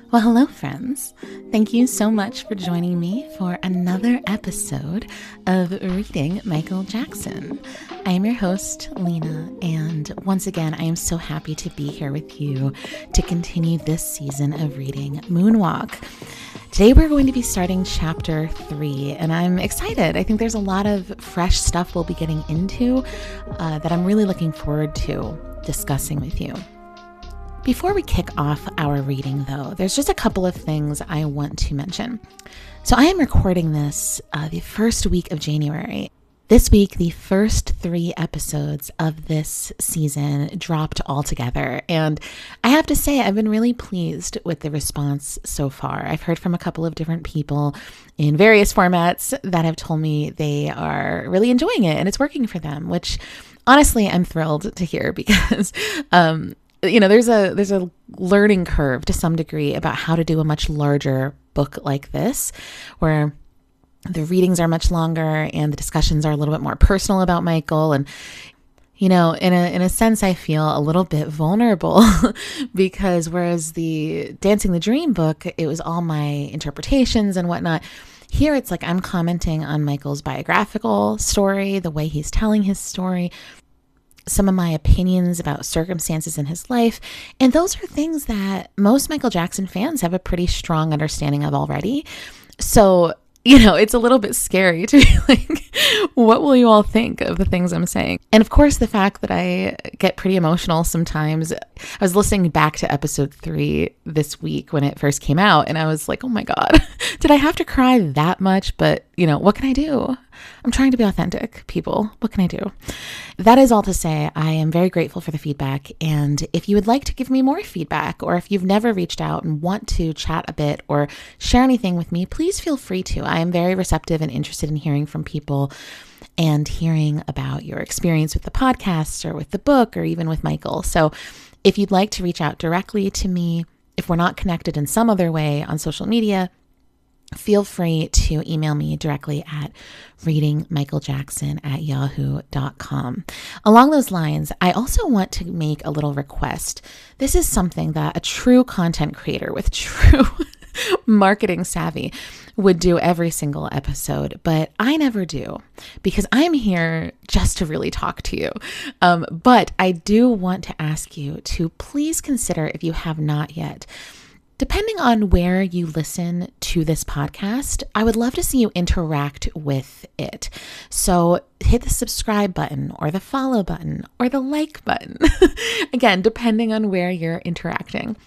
Well, hello, friends. Thank you so much for joining me for another episode of Reading Michael Jackson. I am your host, Lena, and once again, I am so happy to be here with you to continue this season of reading Moonwalk. Today, we're going to be starting chapter 3, and I'm excited. I think there's a lot of fresh stuff we'll be getting into that I'm really looking forward to discussing with you. Before we kick off our reading, though, there's just a couple of things I want to mention. So I am recording this the first week of January. This week, the first 3 episodes of this season dropped all together. And I have to say, I've been really pleased with the response so far. I've heard from a couple of different people in various formats that have told me they are really enjoying it and it's working for them, which honestly, I'm thrilled to hear because there's a learning curve to some degree about how to do a much larger book like this, where the readings are much longer and the discussions are a little bit more personal about Michael. And, in a sense, I feel a little bit vulnerable because whereas the Dancing the Dream book, it was all my interpretations and whatnot. Here, it's like I'm commenting on Michael's biographical story, the way he's telling his story, some of my opinions about circumstances in his life. And those are things that most Michael Jackson fans have a pretty strong understanding of already. So, it's a little bit scary to be like, what will you all think of the things I'm saying? And of course, the fact that I get pretty emotional sometimes. I was listening back to episode 3 this week when it first came out, and I was like, oh my God, did I have to cry that much? But, what can I do? I'm trying to be authentic, people. What can I do? That is all to say, I am very grateful for the feedback. And if you would like to give me more feedback, or if you've never reached out and want to chat a bit or share anything with me, please feel free to. I am very receptive and interested in hearing from people and hearing about your experience with the podcast or with the book or even with Michael. So if you'd like to reach out directly to me, if we're not connected in some other way on social media, feel free to email me directly at readingmichaeljackson@yahoo.com. Along those lines, I also want to make a little request. This is something that a true content creator with true marketing savvy would do every single episode, but I never do because I'm here just to really talk to you. But I do want to ask you to please consider, if you have not yet, depending on where you listen to this podcast, I would love to see you interact with it. So hit the subscribe button or the follow button or the like button. Again, depending on where you're interacting.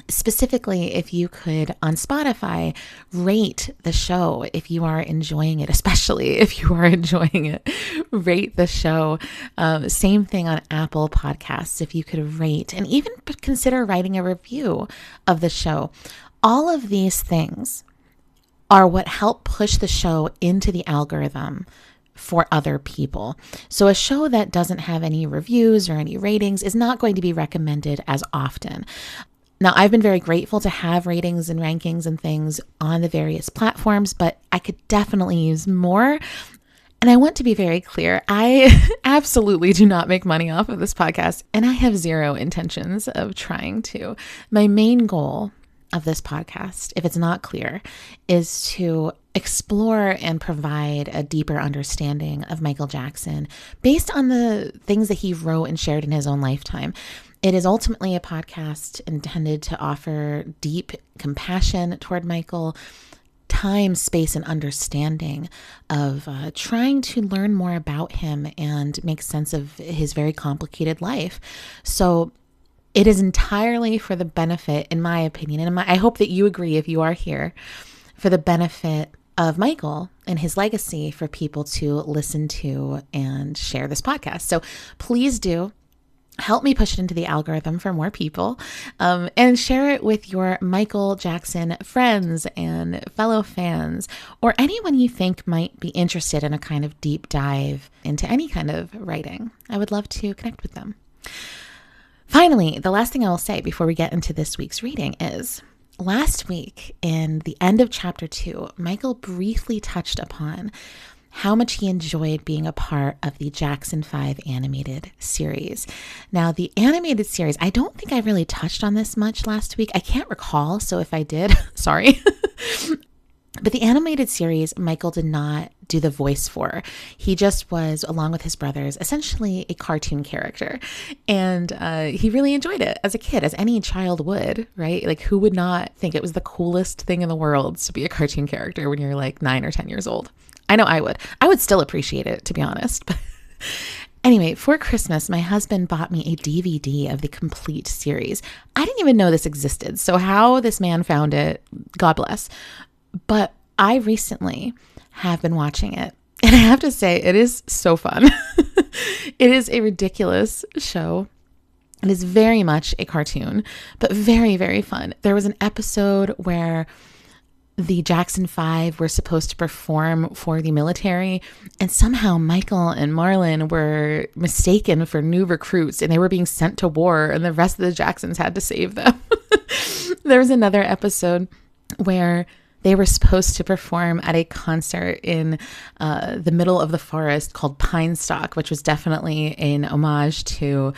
Specifically, if you could on Spotify rate the show if you are enjoying it, especially if you are enjoying it, rate the show. Same thing on Apple Podcasts, if you could rate and even consider writing a review of the show. All of these things are what help push the show into the algorithm for other people. So a show that doesn't have any reviews or any ratings is not going to be recommended as often. Now, I've been very grateful to have ratings and rankings and things on the various platforms, but I could definitely use more. And I want to be very clear, I absolutely do not make money off of this podcast, and I have zero intentions of trying to. My main goal of this podcast, if it's not clear, is to explore and provide a deeper understanding of Michael Jackson based on the things that he wrote and shared in his own lifetime. It is ultimately a podcast intended to offer deep compassion toward Michael, time, space, and understanding of trying to learn more about him and make sense of his very complicated life. So it is entirely for the benefit, in my opinion, and I hope that you agree if you are here, for the benefit of Michael and his legacy for people to listen to and share this podcast. So please do. Help me push it into the algorithm for more people, and share it with your Michael Jackson friends and fellow fans, or anyone you think might be interested in a kind of deep dive into any kind of writing. I would love to connect with them. Finally, the last thing I will say before we get into this week's reading is, last week in the end of chapter 2, Michael briefly touched upon how much he enjoyed being a part of the Jackson 5 animated series. Now, the animated series, I don't think I really touched on this much last week. I can't recall, so if I did, sorry. But the animated series, Michael did not do the voice for. He just was, along with his brothers, essentially a cartoon character. And he really enjoyed it as a kid, as any child would, right? Like, who would not think it was the coolest thing in the world to be a cartoon character when you're like 9 or 10 years old? I know I would. I would still appreciate it, to be honest. But anyway, for Christmas, my husband bought me a DVD of the complete series. I didn't even know this existed. So how this man found it, God bless. But I recently have been watching it, and I have to say it is so fun. It is a ridiculous show. It is very much a cartoon, but very, very fun. There was an episode where the Jackson 5 were supposed to perform for the military, and somehow Michael and Marlon were mistaken for new recruits, and they were being sent to war, and the rest of the Jacksons had to save them. There was another episode where they were supposed to perform at a concert in the middle of the forest called Pine Stock, which was definitely an homage to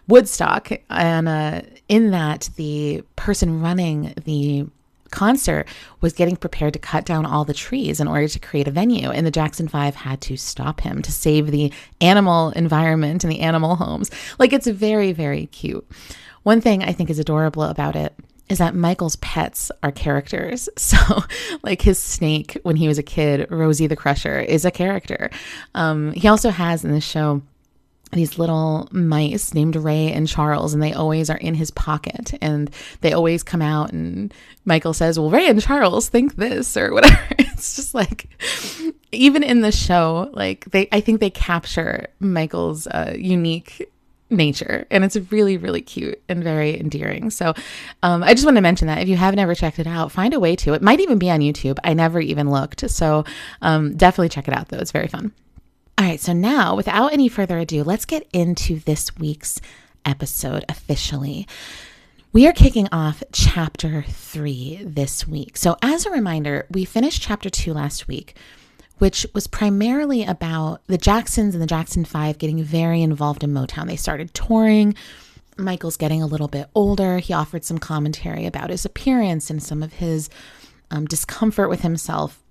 Woodstock. And in that, the person running the concert was getting prepared to cut down all the trees in order to create a venue. And the Jackson 5 had to stop him to save the animal environment and the animal homes. Like, it's very, very cute. One thing I think is adorable about it is that Michael's pets are characters. So like his snake when he was a kid, Rosie the Crusher, is a character. He also has in the show these little mice named Ray and Charles, and they always are in his pocket, and they always come out and Michael says, well, Ray and Charles think this or whatever. It's just like, even in the show, like I think they capture Michael's unique nature, and it's really, really cute and very endearing. So I just want to mention that if you haven't ever checked it out, find a way to. It might even be on YouTube. I never even looked. So definitely check it out, though. It's very fun. All right. So now, without any further ado, let's get into this week's episode officially. We are kicking off chapter 3 this week. So as a reminder, we finished chapter 2 last week, which was primarily about the Jacksons and the Jackson 5 getting very involved in Motown. They started touring. Michael's getting a little bit older. He offered some commentary about his appearance and some of his discomfort with himself.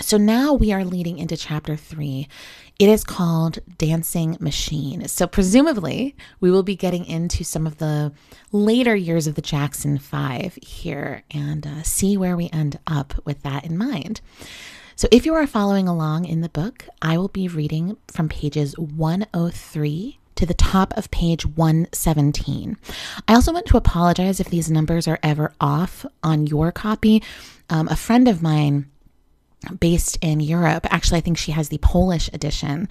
So now we are leading into chapter 3. It is called Dancing Machine. So presumably we will be getting into some of the later years of the Jackson 5 here and see where we end up with that in mind. So if you are following along in the book, I will be reading from pages 103 to the top of page 117. I also want to apologize if these numbers are ever off on your copy. A friend of mine based in Europe, actually I think she has the Polish edition,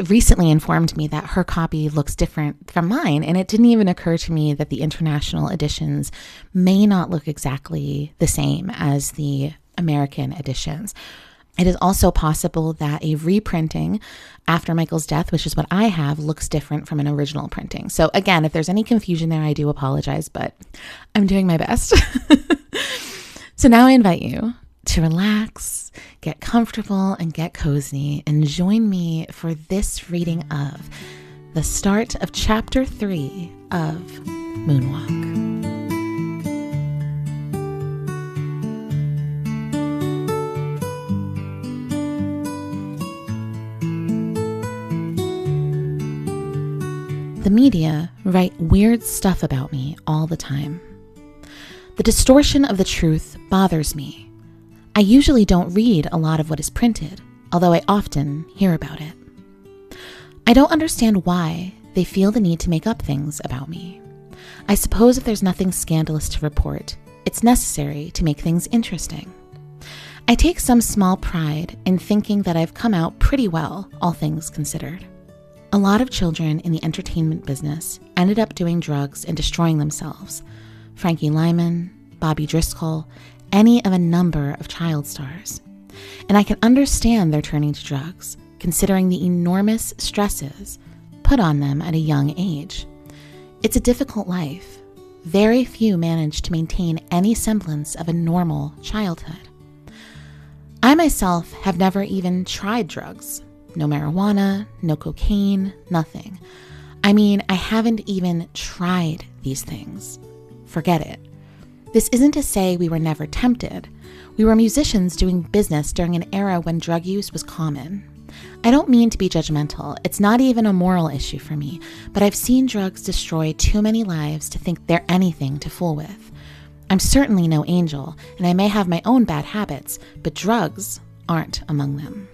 recently informed me that her copy looks different from mine, and it didn't even occur to me that the international editions may not look exactly the same as the American editions. It is also possible that a reprinting after Michael's death, which is what I have, looks different from an original printing. So again, if there's any confusion there, I do apologize, but I'm doing my best. So now I invite you to relax, get comfortable, and get cozy, and join me for this reading of the start of chapter 3 of Moonwalk. The media write weird stuff about me all the time. The distortion of the truth bothers me. I usually don't read a lot of what is printed, although I often hear about it. I don't understand why they feel the need to make up things about me. I suppose if there's nothing scandalous to report, it's necessary to make things interesting. I take some small pride in thinking that I've come out pretty well, all things considered. A lot of children in the entertainment business ended up doing drugs and destroying themselves. Frankie Lyman, Bobby Driscoll, any of a number of child stars. And I can understand their turning to drugs, considering the enormous stresses put on them at a young age. It's a difficult life. Very few manage to maintain any semblance of a normal childhood. I myself have never even tried drugs. No marijuana, no cocaine, nothing. I mean, I haven't even tried these things. Forget it. This isn't to say we were never tempted. We were musicians doing business during an era when drug use was common. I don't mean to be judgmental. It's not even a moral issue for me, but I've seen drugs destroy too many lives to think they're anything to fool with. I'm certainly no angel, and I may have my own bad habits, but drugs aren't among them.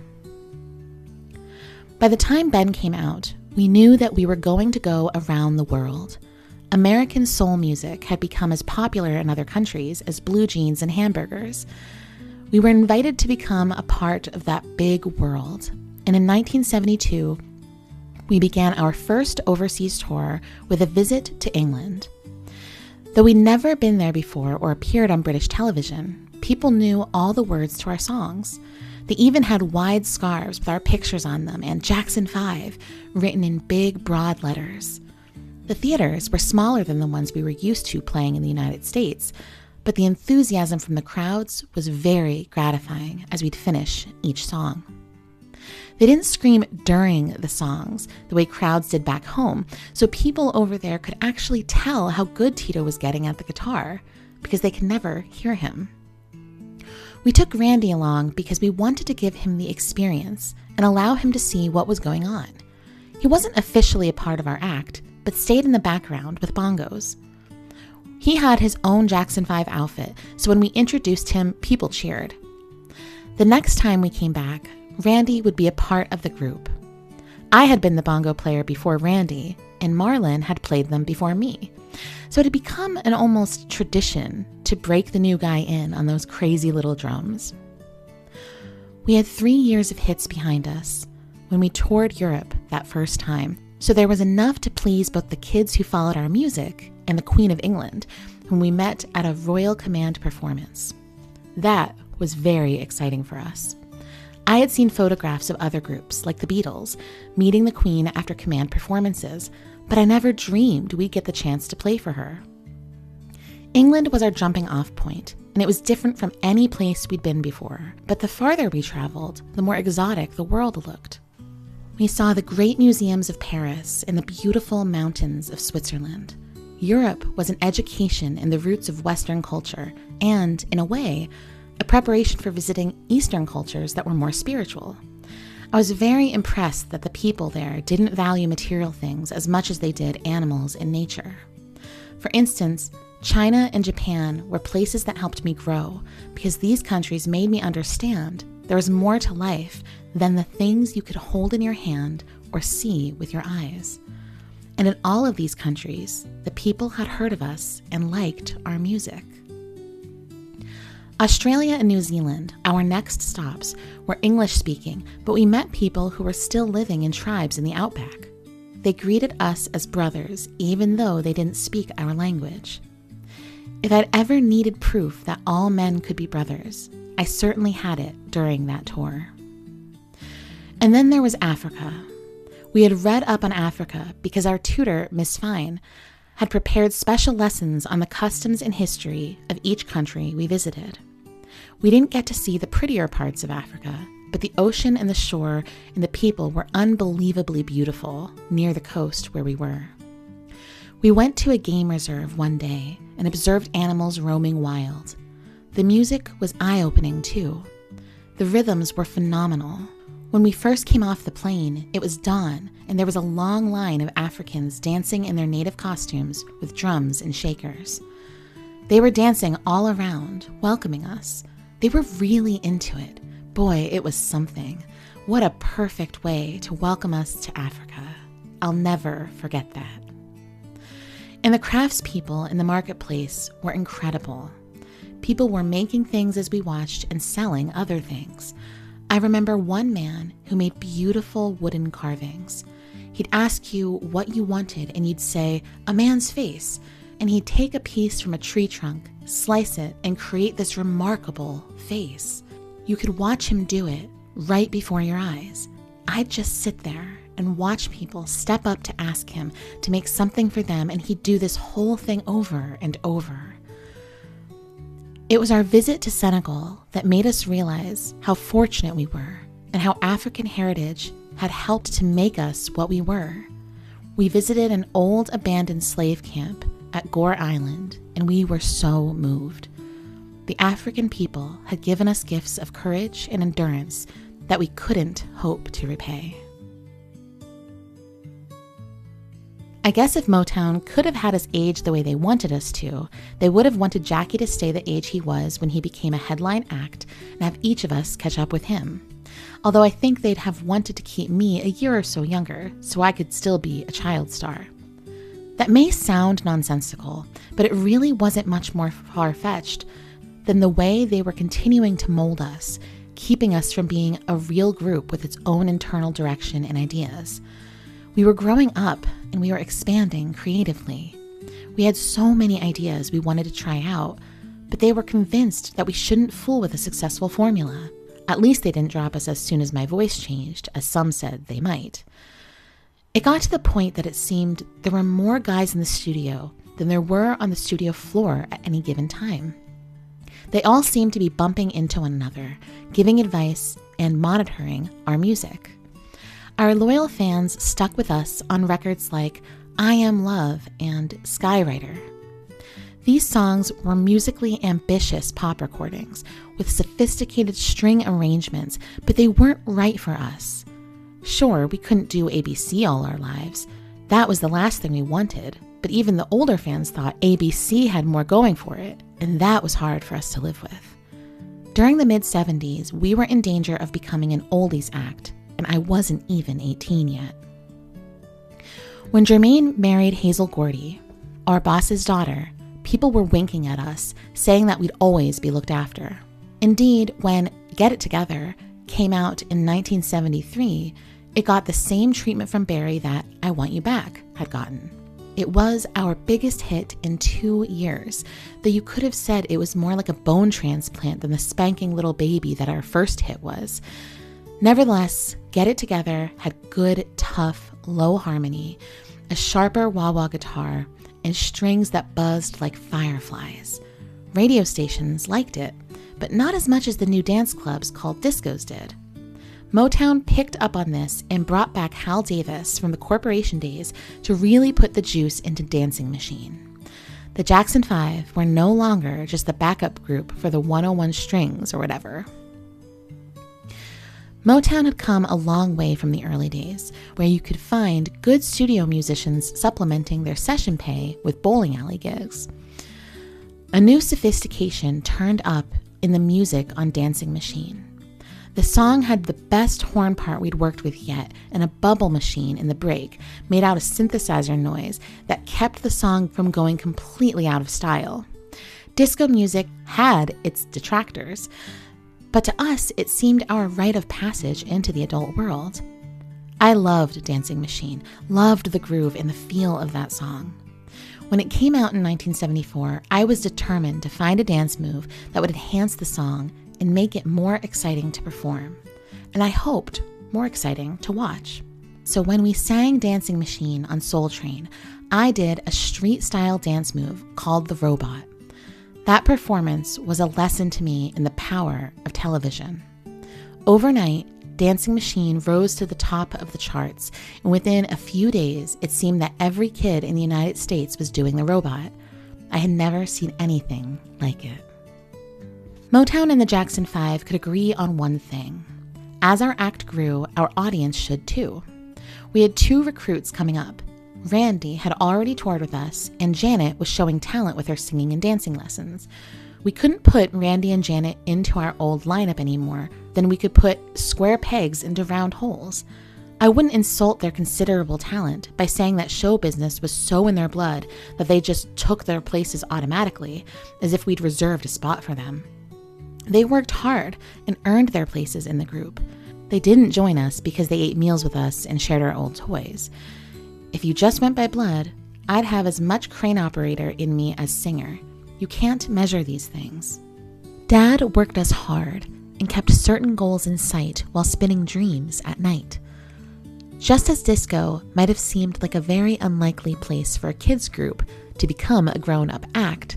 By the time Ben came out, we knew that we were going to go around the world. American soul music had become as popular in other countries as blue jeans and hamburgers. We were invited to become a part of that big world. And in 1972, we began our first overseas tour with a visit to England. Though we'd never been there before or appeared on British television, people knew all the words to our songs. They even had wide scarves with our pictures on them and Jackson 5 written in big, broad letters. The theaters were smaller than the ones we were used to playing in the United States, but the enthusiasm from the crowds was very gratifying as we'd finish each song. They didn't scream during the songs the way crowds did back home, so people over there could actually tell how good Tito was getting at the guitar, because they could never hear him. We took Randy along because we wanted to give him the experience and allow him to see what was going on. He wasn't officially a part of our act, but stayed in the background with bongos. He had his own Jackson 5 outfit, so when we introduced him, people cheered. The next time we came back, Randy would be a part of the group. I had been the bongo player before Randy, and Marlon had played them before me. So it had become an almost tradition to break the new guy in on those crazy little drums. We had 3 years of hits behind us when we toured Europe that first time, so there was enough to please both the kids who followed our music and the Queen of England, whom we met at a Royal Command performance. That was very exciting for us. I had seen photographs of other groups, like the Beatles, meeting the Queen after Command performances, but I never dreamed we'd get the chance to play for her. England was our jumping off point, and it was different from any place we'd been before, but the farther we traveled, the more exotic the world looked. We saw the great museums of Paris and the beautiful mountains of Switzerland. Europe was an education in the roots of Western culture and, in a way, a preparation for visiting Eastern cultures that were more spiritual. I was very impressed that the people there didn't value material things as much as they did animals and nature. For instance, China and Japan were places that helped me grow because these countries made me understand there was more to life than the things you could hold in your hand or see with your eyes. And in all of these countries, the people had heard of us and liked our music. Australia and New Zealand, our next stops, were English-speaking, but we met people who were still living in tribes in the outback. They greeted us as brothers, even though they didn't speak our language. If I'd ever needed proof that all men could be brothers, I certainly had it during that tour. And then there was Africa. We had read up on Africa because our tutor, Miss Fine, had prepared special lessons on the customs and history of each country we visited. We didn't get to see the prettier parts of Africa, but the ocean and the shore and the people were unbelievably beautiful near the coast where we were. We went to a game reserve one day and observed animals roaming wild. The music was eye-opening too. The rhythms were phenomenal. When we first came off the plane, it was dawn, and there was a long line of Africans dancing in their native costumes with drums and shakers. They were dancing all around, welcoming us. They were really into it. Boy, it was something. What a perfect way to welcome us to Africa. I'll never forget that. And the craftspeople in the marketplace were incredible. People were making things as we watched and selling other things. I remember one man who made beautiful wooden carvings. He'd ask you what you wanted and you'd say, "A man's face," and he'd take a piece from a tree trunk, slice it, and create this remarkable face. You could watch him do it right before your eyes. I'd just sit there and watch people step up to ask him to make something for them, and he'd do this whole thing over and over. It was our visit to Senegal that made us realize how fortunate we were and how African heritage had helped to make us what we were. We visited an old abandoned slave camp at Gore Island, and we were so moved. The African people had given us gifts of courage and endurance that we couldn't hope to repay. I guess if Motown could have had us age the way they wanted us to, they would have wanted Jackie to stay the age he was when he became a headline act and have each of us catch up with him. Although I think they'd have wanted to keep me a year or so younger so I could still be a child star. That may sound nonsensical, but it really wasn't much more far-fetched than the way they were continuing to mold us, keeping us from being a real group with its own internal direction and ideas. We were growing up and we were expanding creatively. We had so many ideas we wanted to try out, but they were convinced that we shouldn't fool with a successful formula. At least they didn't drop us as soon as my voice changed, as some said they might. It got to the point that it seemed there were more guys in the studio than there were on the studio floor at any given time. They all seemed to be bumping into one another, giving advice and monitoring our music. Our loyal fans stuck with us on records like I Am Love and Skywriter. These songs were musically ambitious pop recordings with sophisticated string arrangements, but they weren't right for us. Sure, we couldn't do ABC all our lives. That was the last thing we wanted, but even the older fans thought ABC had more going for it, and that was hard for us to live with. During the mid-70s, we were in danger of becoming an oldies act, and I wasn't even 18 yet. When Jermaine married Hazel Gordy, our boss's daughter, people were winking at us, saying that we'd always be looked after. Indeed, when Get It Together came out in 1973, it got the same treatment from Barry that I Want You Back had gotten. It was our biggest hit in 2 years, though you could have said it was more like a bone transplant than the spanking little baby that our first hit was. Nevertheless, Get It Together had good, tough, low harmony, a sharper wah-wah guitar, and strings that buzzed like fireflies. Radio stations liked it, but not as much as the new dance clubs called discos did. Motown picked up on this and brought back Hal Davis from the Corporation days to really put the juice into Dancing Machine. The Jackson 5 were no longer just the backup group for the 101 strings or whatever. Motown had come a long way from the early days, where you could find good studio musicians supplementing their session pay with bowling alley gigs. A new sophistication turned up in the music on Dancing Machine. The song had the best horn part we'd worked with yet, and a bubble machine in the break made out a synthesizer noise that kept the song from going completely out of style. Disco music had its detractors, but to us, it seemed our rite of passage into the adult world. I loved Dancing Machine, loved the groove and the feel of that song. When it came out in 1974, I was determined to find a dance move that would enhance the song and make it more exciting to perform, and I hoped more exciting to watch. So when we sang Dancing Machine on Soul Train, I did a street-style dance move called the Robot. That performance was a lesson to me in the power of television. Overnight, Dancing Machine rose to the top of the charts, and within a few days, it seemed that every kid in the United States was doing the Robot. I had never seen anything like it. Motown and the Jackson 5 could agree on one thing. As our act grew, our audience should too. We had 2 recruits coming up. Randy had already toured with us, and Janet was showing talent with her singing and dancing lessons. We couldn't put Randy and Janet into our old lineup anymore than we could put square pegs into round holes. I wouldn't insult their considerable talent by saying that show business was so in their blood that they just took their places automatically, as if we'd reserved a spot for them. They worked hard and earned their places in the group. They didn't join us because they ate meals with us and shared our old toys. If you just went by blood, I'd have as much crane operator in me as singer. You can't measure these things. Dad worked us hard and kept certain goals in sight while spinning dreams at night. Just as disco might have seemed like a very unlikely place for a kids group to become a grown-up act,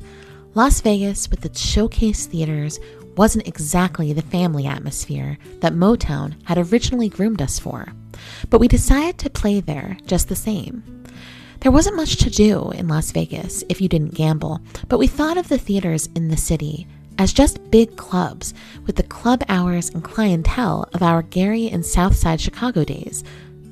Las Vegas, with its showcase theaters, wasn't exactly the family atmosphere that Motown had originally groomed us for, but we decided to play there just the same. There wasn't much to do in Las Vegas if you didn't gamble, but we thought of the theaters in the city as just big clubs with the club hours and clientele of our Gary and Southside Chicago days,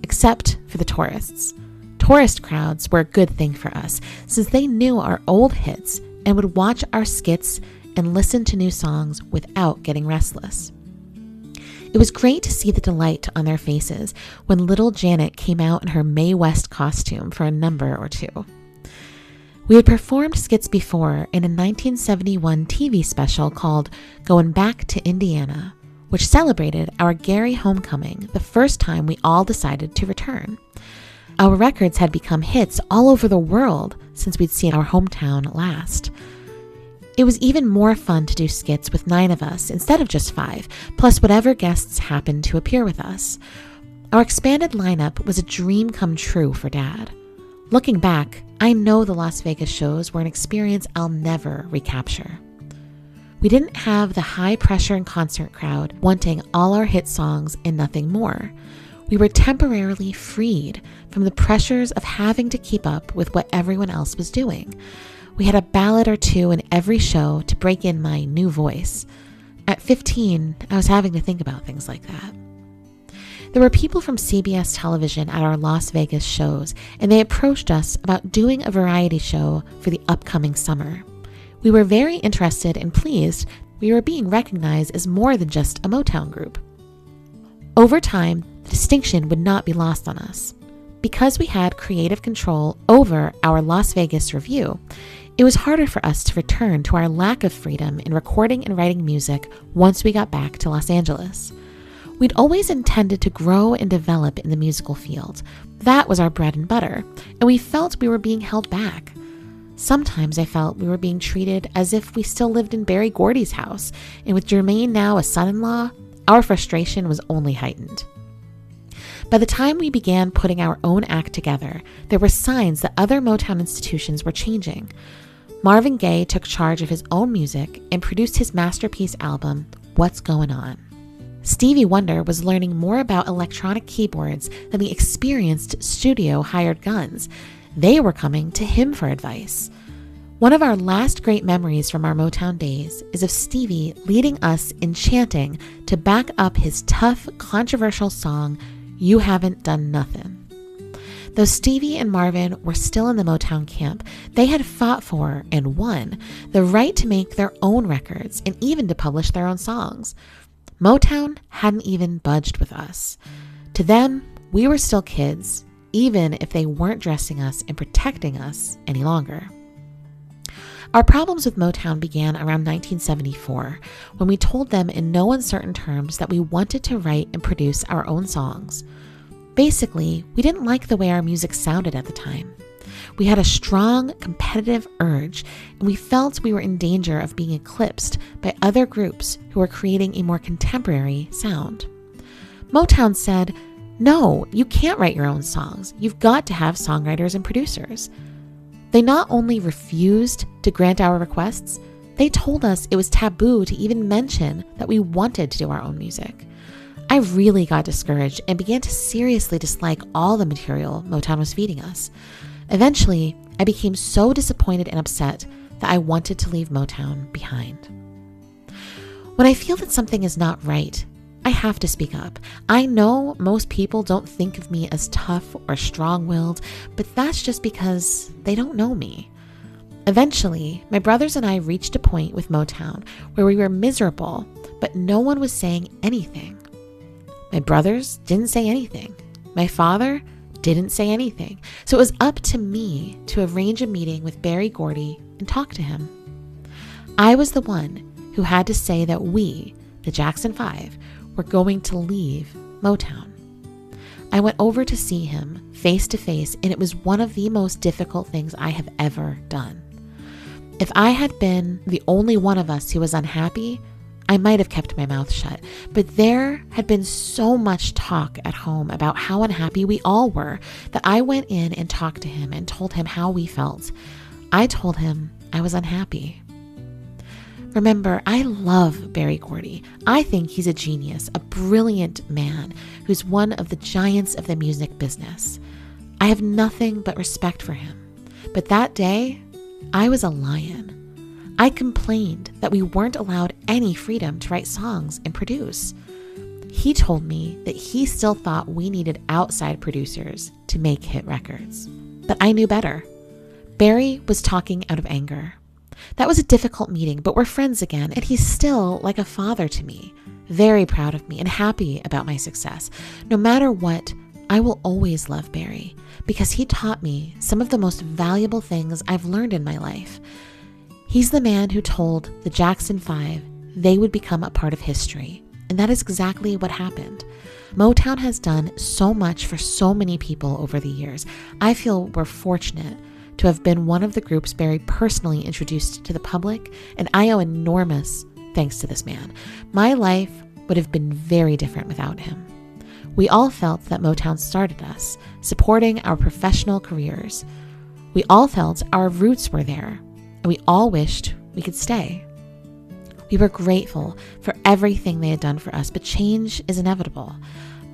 except for the tourists. Tourist crowds were a good thing for us since they knew our old hits and would watch our skits and listen to new songs without getting restless. It was great to see the delight on their faces when little Janet came out in her Mae West costume for a number or two. We had performed skits before in a 1971 TV special called Going Back to Indiana, which celebrated our Gary homecoming, the first time we all decided to return. Our records had become hits all over the world since we'd seen our hometown last. It was even more fun to do skits with 9 of us instead of just 5, plus whatever guests happened to appear with us. Our expanded lineup was a dream come true for Dad. Looking back, I know the Las Vegas shows were an experience I'll never recapture. We didn't have the high-pressure and concert crowd wanting all our hit songs and nothing more. We were temporarily freed from the pressures of having to keep up with what everyone else was doing. We had a ballad or two in every show to break in my new voice. At 15, I was having to think about things like that. There were people from CBS television at our Las Vegas shows, and they approached us about doing a variety show for the upcoming summer. We were very interested and pleased we were being recognized as more than just a Motown group. Over time, the distinction would not be lost on us. Because we had creative control over our Las Vegas review, it was harder for us to return to our lack of freedom in recording and writing music once we got back to Los Angeles. We'd always intended to grow and develop in the musical field. That was our bread and butter, and we felt we were being held back. Sometimes I felt we were being treated as if we still lived in Berry Gordy's house, and with Jermaine now a son-in-law, our frustration was only heightened. By the time we began putting our own act together, there were signs that other Motown institutions were changing. Marvin Gaye took charge of his own music and produced his masterpiece album, What's Going On. Stevie Wonder was learning more about electronic keyboards than the experienced studio hired guns. They were coming to him for advice. One of our last great memories from our Motown days is of Stevie leading us in chanting to back up his tough, controversial song, You Haven't Done Nothin'. Though Stevie and Marvin were still in the Motown camp, they had fought for and won the right to make their own records and even to publish their own songs. Motown hadn't even budged with us. To them, we were still kids, even if they weren't dressing us and protecting us any longer. Our problems with Motown began around 1974, when we told them in no uncertain terms that we wanted to write and produce our own songs. Basically, we didn't like the way our music sounded at the time. We had a strong, competitive urge, and we felt we were in danger of being eclipsed by other groups who were creating a more contemporary sound. Motown said, "No, you can't write your own songs. You've got to have songwriters and producers." They not only refused to grant our requests, they told us it was taboo to even mention that we wanted to do our own music. I really got discouraged and began to seriously dislike all the material Motown was feeding us. Eventually, I became so disappointed and upset that I wanted to leave Motown behind. When I feel that something is not right, I have to speak up. I know most people don't think of me as tough or strong-willed, but that's just because they don't know me. Eventually, my brothers and I reached a point with Motown where we were miserable, but no one was saying anything. My brothers didn't say anything. My father didn't say anything. So it was up to me to arrange a meeting with Berry Gordy and talk to him. I was the one who had to say that we, the Jackson 5, were going to leave Motown. I went over to see him face to face, and it was one of the most difficult things I have ever done. If I had been the only one of us who was unhappy, I might have kept my mouth shut, but there had been so much talk at home about how unhappy we all were that I went in and talked to him and told him how we felt. I told him I was unhappy. Remember, I love Berry Gordy. I think he's a genius, a brilliant man who's one of the giants of the music business. I have nothing but respect for him. But that day, I was a lion. I complained that we weren't allowed any freedom to write songs and produce. He told me that he still thought we needed outside producers to make hit records. But I knew better. Barry was talking out of anger. That was a difficult meeting, but we're friends again, and he's still like a father to me, very proud of me and happy about my success. No matter what, I will always love Barry because he taught me some of the most valuable things I've learned in my life. He's the man who told the Jackson 5 they would become a part of history, and that is exactly what happened. Motown has done so much for so many people over the years. I feel we're fortunate to have been one of the groups Barry personally introduced to the public, and I owe enormous thanks to this man. My life would have been very different without him. We all felt that Motown started us, supporting our professional careers. We all felt our roots were there, and we all wished we could stay. We were grateful for everything they had done for us, but change is inevitable.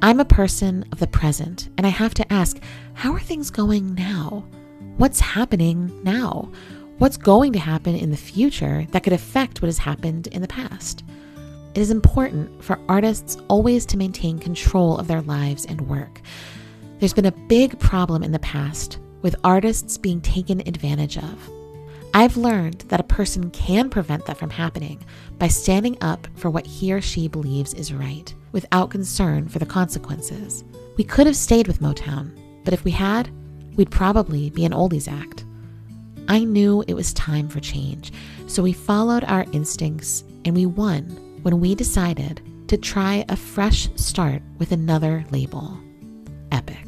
I'm a person of the present, and I have to ask, how are things going now? What's happening now? What's going to happen in the future that could affect what has happened in the past? It is important for artists always to maintain control of their lives and work. There's been a big problem in the past with artists being taken advantage of. I've learned that a person can prevent that from happening by standing up for what he or she believes is right, without concern for the consequences. We could have stayed with Motown, but if we had, we'd probably be an oldies act. I knew it was time for change, so we followed our instincts and we won when we decided to try a fresh start with another label, Epic.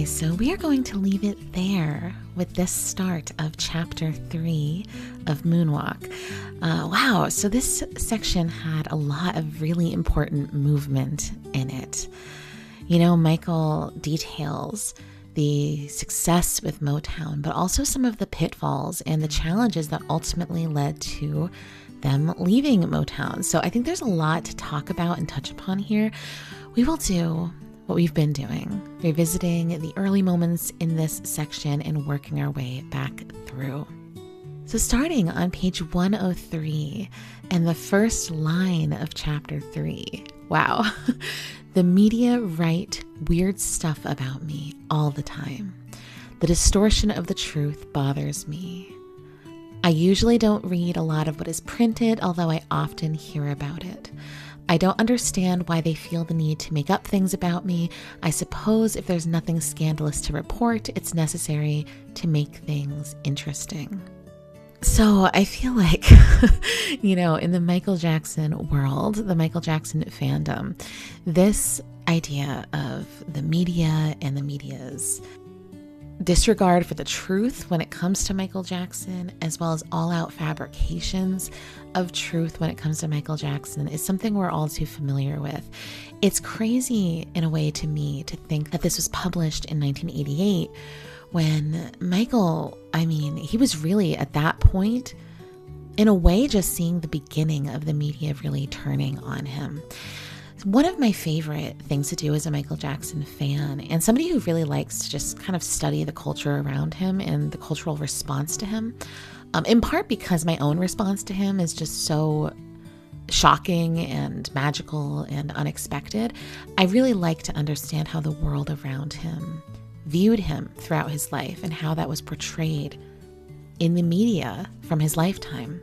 So we are going to leave it there with this start of chapter 3 of Moonwalk. Wow, so this section had a lot of really important movement in it. You know, Michael details the success with Motown, but also some of the pitfalls and the challenges that ultimately led to them leaving Motown. So I think there's a lot to talk about and touch upon here. We will do what we've been doing, revisiting the early moments in this section and working our way back through. So starting on page 103 and the first line of chapter 3, wow, the media write weird stuff about me all the time. The distortion of the truth bothers me. I usually don't read a lot of what is printed, although I often hear about it. I don't understand why they feel the need to make up things about me. I suppose if there's nothing scandalous to report, it's necessary to make things interesting. So I feel like, you know, in the Michael Jackson world, the Michael Jackson fandom, this idea of the media and the media's disregard for the truth when it comes to Michael Jackson, as well as all-out fabrications of truth when it comes to Michael Jackson, is something we're all too familiar with. It's crazy in a way to me to think that this was published in 1988 when Michael, he was really at that point, in a way, just seeing the beginning of the media really turning on him. One of my favorite things to do as a Michael Jackson fan and somebody who really likes to just kind of study the culture around him and the cultural response to him, in part because my own response to him is just so shocking and magical and unexpected, I really like to understand how the world around him viewed him throughout his life and how that was portrayed in the media from his lifetime.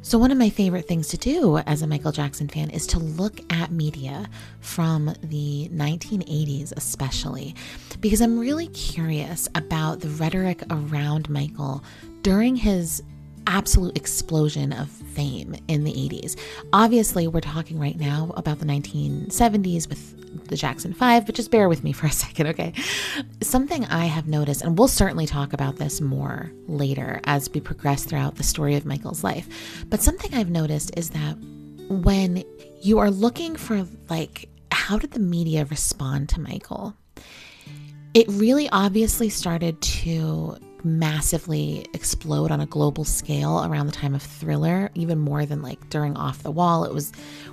So one of my favorite things to do as a Michael Jackson fan is to look at media from the 1980s especially, because I'm really curious about the rhetoric around Michael during his absolute explosion of fame in the 80s. Obviously, we're talking right now about the 1970s with the Jackson 5, but just bear with me for a second, okay? Something I have noticed, and we'll certainly talk about this more later as we progress throughout the story of Michael's life, but something I've noticed is that when you are looking for like, how did the media respond to Michael? It really obviously started to massively explode on a global scale around the time of Thriller, even more than like during Off the Wall,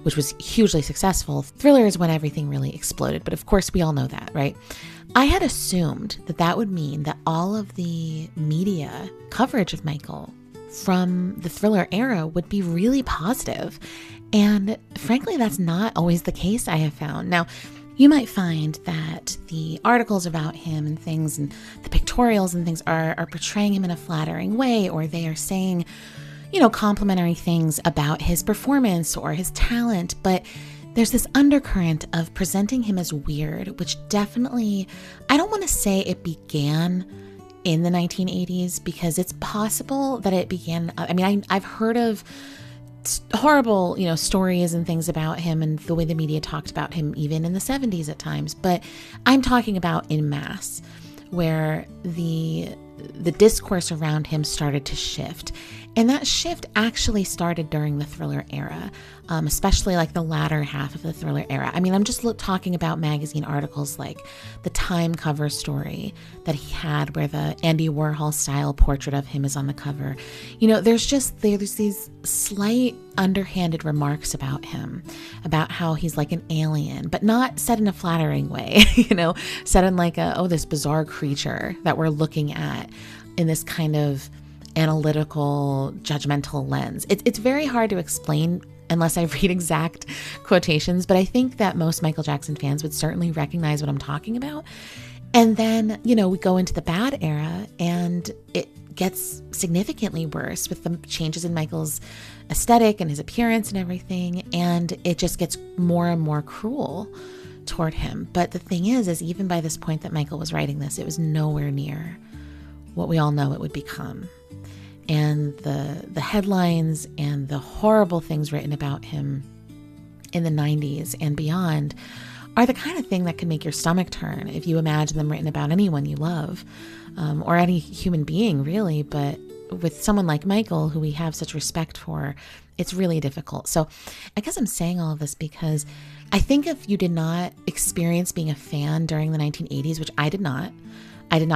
which was hugely successful. Thriller is when everything really exploded, but of course we all know that, right? I had assumed that that would mean that all of the media coverage of Michael from the Thriller era would be really positive. And frankly, that's not always the case, I have found. Now, you might find that the articles about him and things and the pictorials and things are portraying him in a flattering way, or they are saying, complimentary things about his performance or his talent. But there's this undercurrent of presenting him as weird, which definitely, I don't want to say it began in the 1980s, because it's possible that it began. I mean, I've heard of horrible, stories and things about him and the way the media talked about him even in the 70s at times. But I'm talking about in mass, where the discourse around him started to shift. And that shift actually started during the Thriller era, especially like the latter half of the Thriller era. I mean, I'm just talking about magazine articles like the Time cover story that he had where the Andy Warhol style portrait of him is on the cover. There's these slight underhanded remarks about him, about how he's like an alien, but not said in a flattering way, said in like this bizarre creature that we're looking at in this kind of analytical, judgmental lens. It's very hard to explain unless I read exact quotations, but I think that most Michael Jackson fans would certainly recognize what I'm talking about. And then, we go into the bad era and it gets significantly worse with the changes in Michael's aesthetic and his appearance and everything. And it just gets more and more cruel toward him. But the thing is even by this point that Michael was writing this, it was nowhere near what we all know it would become. And the headlines and the horrible things written about him in the 90s and beyond are the kind of thing that can make your stomach turn if you imagine them written about anyone you love, or any human being really. But with someone like Michael, who we have such respect for, it's really difficult. So I guess I'm saying all of this because I think if you did not experience being a fan during the 1980s, which I did not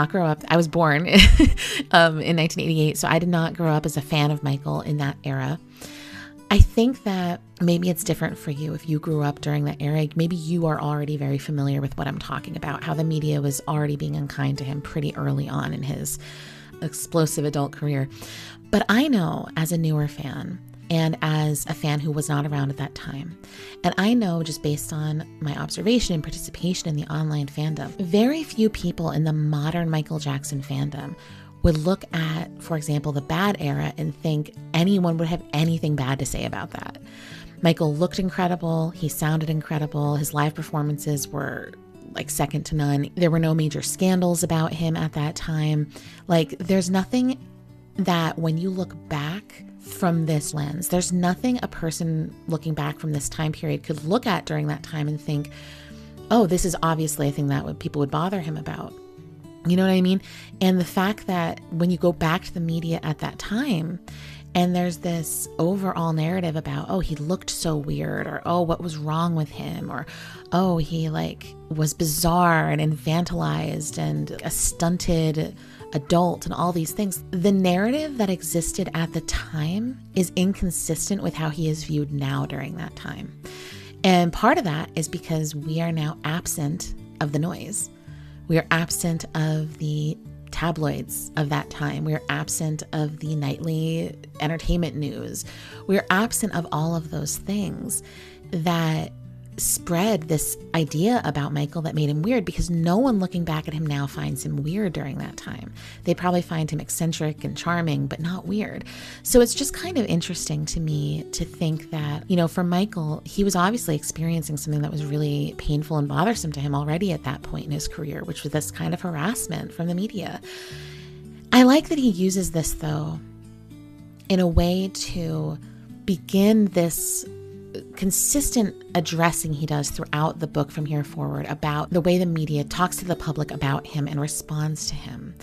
grow up. I was born in 1988, so I did not grow up as a fan of Michael in that era. I think that maybe it's different for you if you grew up during that era. Maybe you are already very familiar with what I'm talking about, how the media was already being unkind to him pretty early on in his explosive adult career. But I know as a newer fan, and as a fan who was not around at that time, and I know just based on my observation and participation in the online fandom, very few people in the modern Michael Jackson fandom would look at, for example, the bad era and think anyone would have anything bad to say about that. Michael looked incredible. He sounded incredible. His live performances were like second to none. There were no major scandals about him at that time. Like, there's nothing that when you look back from this lens, there's nothing a person looking back from this time period could look at during that time and think, oh, this is obviously a thing that people would bother him about. You know what I mean? And the fact that when you go back to the media at that time, and there's this overall narrative about, oh, he looked so weird, or, oh, what was wrong with him? Or, oh, he was bizarre and infantilized and a stunted adult and all these things. The narrative that existed at the time is inconsistent with how he is viewed now during that time. And part of that is because we are now absent of the noise. We are absent of the tabloids of that time. We are absent of the nightly entertainment news. We are absent of all of those things that spread this idea about Michael that made him weird, because no one looking back at him now finds him weird during that time. They probably find him eccentric and charming, but not weird. So it's just kind of interesting to me to think that, for Michael, he was obviously experiencing something that was really painful and bothersome to him already at that point in his career, which was this kind of harassment from the media. I like that he uses this, though, in a way to begin this consistent addressing he does throughout the book from here forward about the way the media talks to the public about him and responds to him.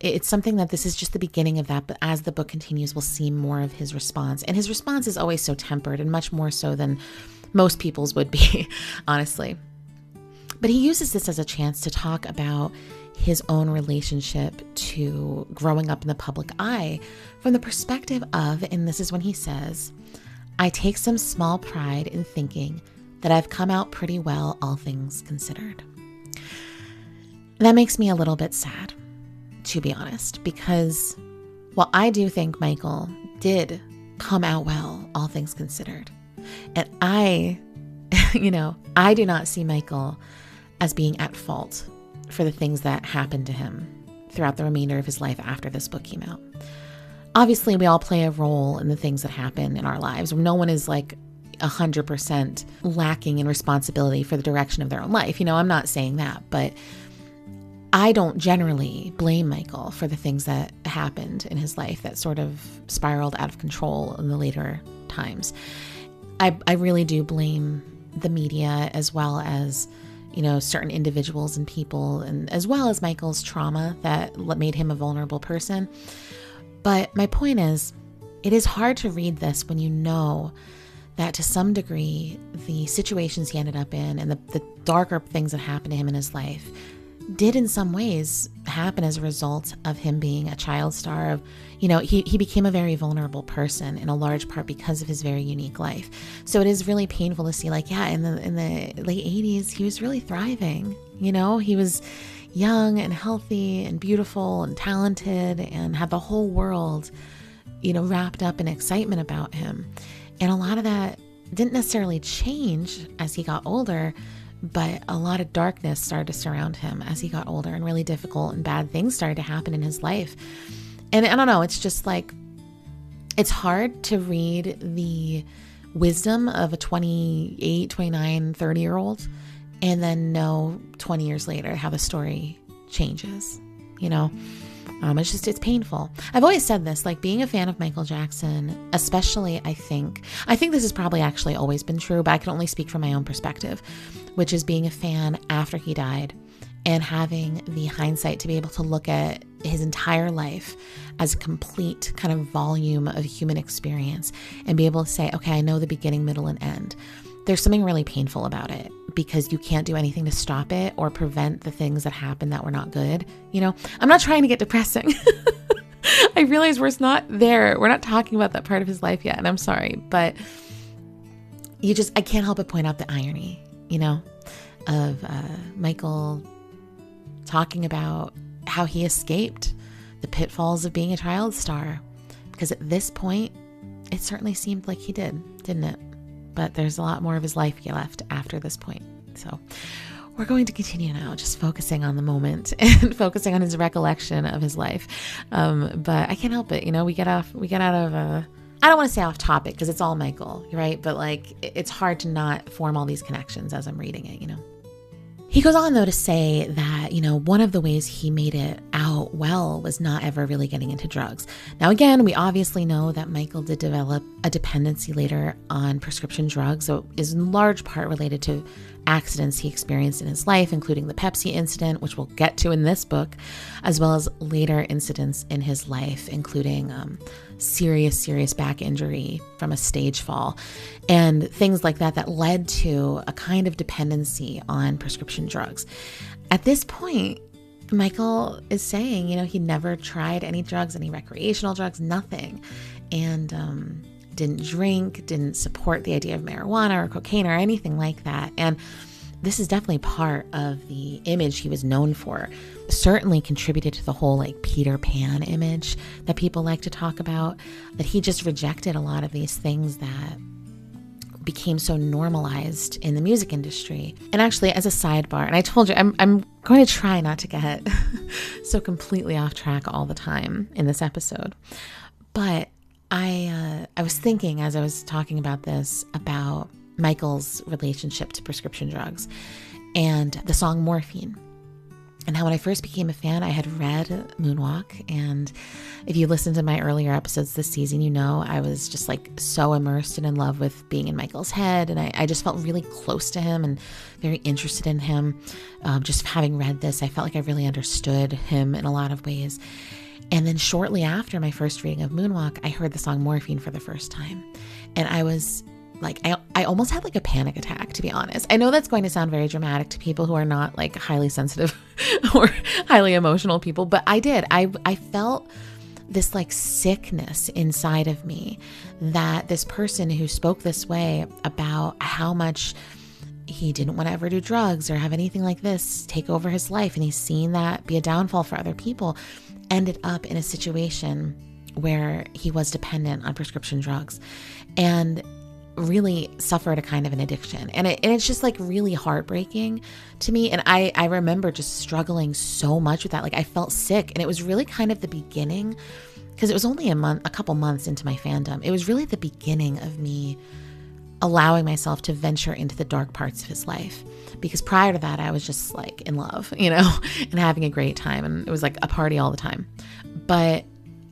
It's something that this is just the beginning of that, but as the book continues, we'll see more of his response. And his response is always so tempered, and much more so than most people's would be, honestly. But he uses this as a chance to talk about his own relationship to growing up in the public eye from the perspective of, and this is when he says, "I take some small pride in thinking that I've come out pretty well, all things considered." That makes me a little bit sad, to be honest, because while I do think Michael did come out well, all things considered, and I do not see Michael as being at fault for the things that happened to him throughout the remainder of his life after this book came out. Obviously, we all play a role in the things that happen in our lives. No one is like 100% lacking in responsibility for the direction of their own life. I'm not saying that, but I don't generally blame Michael for the things that happened in his life that sort of spiraled out of control in the later times. I really do blame the media as well as, certain individuals and people, and as well as Michael's trauma that made him a vulnerable person. But my point is, it is hard to read this when you know that to some degree, the situations he ended up in and the darker things that happened to him in his life did in some ways happen as a result of him being a child star of, he became a very vulnerable person in a large part because of his very unique life. So it is really painful to see in the late 80s, he was really thriving. He was young and healthy and beautiful and talented and had the whole world, wrapped up in excitement about him. And a lot of that didn't necessarily change as he got older, but a lot of darkness started to surround him as he got older, and really difficult and bad things started to happen in his life. And I don't know, it's just it's hard to read the wisdom of a 28, 29, 30-year-old and then know 20 years later how the story changes, it's painful. I've always said this, being a fan of Michael Jackson, especially, I think this has probably actually always been true, but I can only speak from my own perspective, which is being a fan after he died and having the hindsight to be able to look at his entire life as a complete kind of volume of human experience and be able to say, okay, I know the beginning, middle, and end. There's something really painful about it because you can't do anything to stop it or prevent the things that happen that were not good. I'm not trying to get depressing. I realize we're not there. We're not talking about that part of his life yet. And I'm sorry, but I can't help but point out the irony, of Michael talking about how he escaped the pitfalls of being a child star. Because at this point, it certainly seemed like he did, didn't it? But there's a lot more of his life left after this point. So we're going to continue now, just focusing on the moment and focusing on his recollection of his life. But I can't help it. We get out of I don't want to say off topic because it's all Michael, right? But it's hard to not form all these connections as I'm reading it, He goes on, though, to say that, one of the ways he made it out well was not ever really getting into drugs. Now, again, we obviously know that Michael did develop a dependency later on prescription drugs, so it is in large part related to accidents he experienced in his life, including the Pepsi incident, which we'll get to in this book, as well as later incidents in his life, including serious back injury from a stage fall and things like that led to a kind of dependency on prescription drugs. At this point, Michael is saying, he never tried any drugs, any recreational drugs, nothing. And didn't drink, didn't support the idea of marijuana or cocaine or anything like that. And this is definitely part of the image he was known for. Certainly contributed to the whole Peter Pan image that people like to talk about, that he just rejected a lot of these things that became so normalized in the music industry. And actually, as a sidebar, and I told you, I'm going to try not to get so completely off track all the time in this episode. But I was thinking as I was talking about this, about Michael's relationship to prescription drugs and the song Morphine. And how when I first became a fan, I had read Moonwalk. And if you listen to my earlier episodes this season, you know I was just like so immersed and in love with being in Michael's head. And I just felt really close to him and very interested in him. Just having read this, I felt like I really understood him in a lot of ways. And then shortly after my first reading of Moonwalk, I heard the song Morphine for the first time. And I was like, I almost had like a panic attack, to be honest. I know that's going to sound very dramatic to people who are not like highly sensitive or highly emotional people, but I did. I felt this like sickness inside of me that this person who spoke this way about how much he didn't want to ever do drugs or have anything like this take over his life, and he's seen that be a downfall for other people, ended up in a situation where he was dependent on prescription drugs and really suffered a kind of an addiction. And it's just like really heartbreaking to me. And I remember just struggling so much with that. Like I felt sick, and it was really kind of the beginning, because it was only a couple months into my fandom. It was really the beginning of me allowing myself to venture into the dark parts of his life. Because prior to that, I was just like in love, you know, and having a great time. And it was like a party all the time. But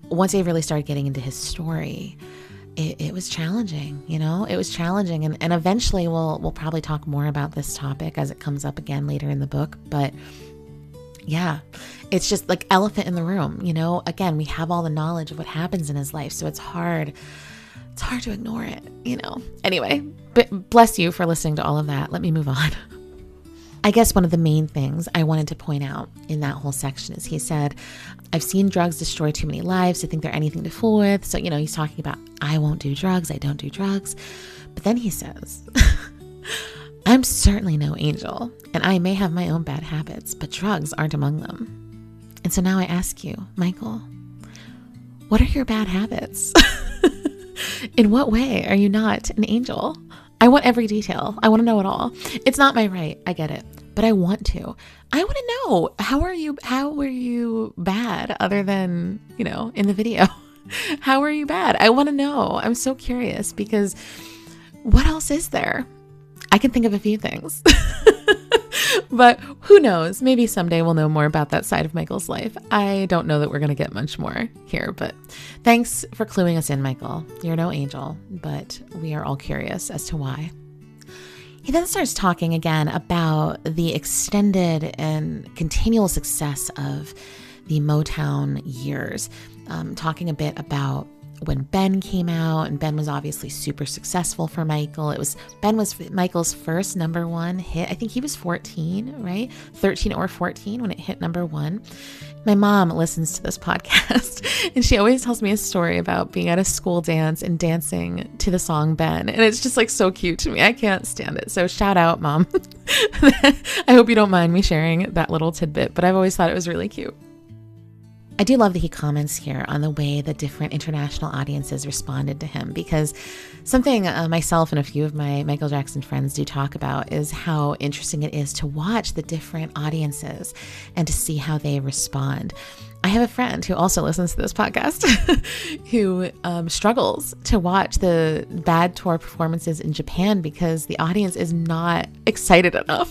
once I really started getting into his story, it was challenging, you know, it was challenging. And eventually we'll probably talk more about this topic as it comes up again later in the book. But yeah, it's just like elephant in the room, you know, again, we have all the knowledge of what happens in his life. So it's hard to ignore it, you know. Anyway, but bless you for listening to all of that. Let me move on. I guess one of the main things I wanted to point out in that whole section is he said, I've seen drugs destroy too many lives to think they're anything to fool with. So, you know, he's talking about, I won't do drugs. I don't do drugs. But then he says, I'm certainly no angel, and I may have my own bad habits, but drugs aren't among them. And so now I ask you, Michael, what are your bad habits? In what way are you not an angel? I want every detail. I want to know it all. It's not my right. I get it. But I want to. I want to know, how were you bad other than, you know, in the video? How are you bad? I want to know. I'm so curious, because what else is there? I can think of a few things. But who knows? Maybe someday we'll know more about that side of Michael's life. I don't know that we're going to get much more here, but thanks for cluing us in, Michael. You're no angel, but we are all curious as to why. He then starts talking again about the extended and continual success of the Motown years, talking a bit about when Ben came out, and Ben was obviously super successful for Michael. Ben was Michael's first number one hit. I think he was 14, right? 13 or 14 when it hit number one. My mom listens to this podcast, and she always tells me a story about being at a school dance and dancing to the song Ben. And it's just like so cute to me. I can't stand it. So shout out, Mom. I hope you don't mind me sharing that little tidbit, but I've always thought it was really cute. I do love that he comments here on the way that different international audiences responded to him, because something myself and a few of my Michael Jackson friends do talk about is how interesting it is to watch the different audiences and to see how they respond. I have a friend who also listens to this podcast who struggles to watch the bad tour performances in Japan because the audience is not excited enough.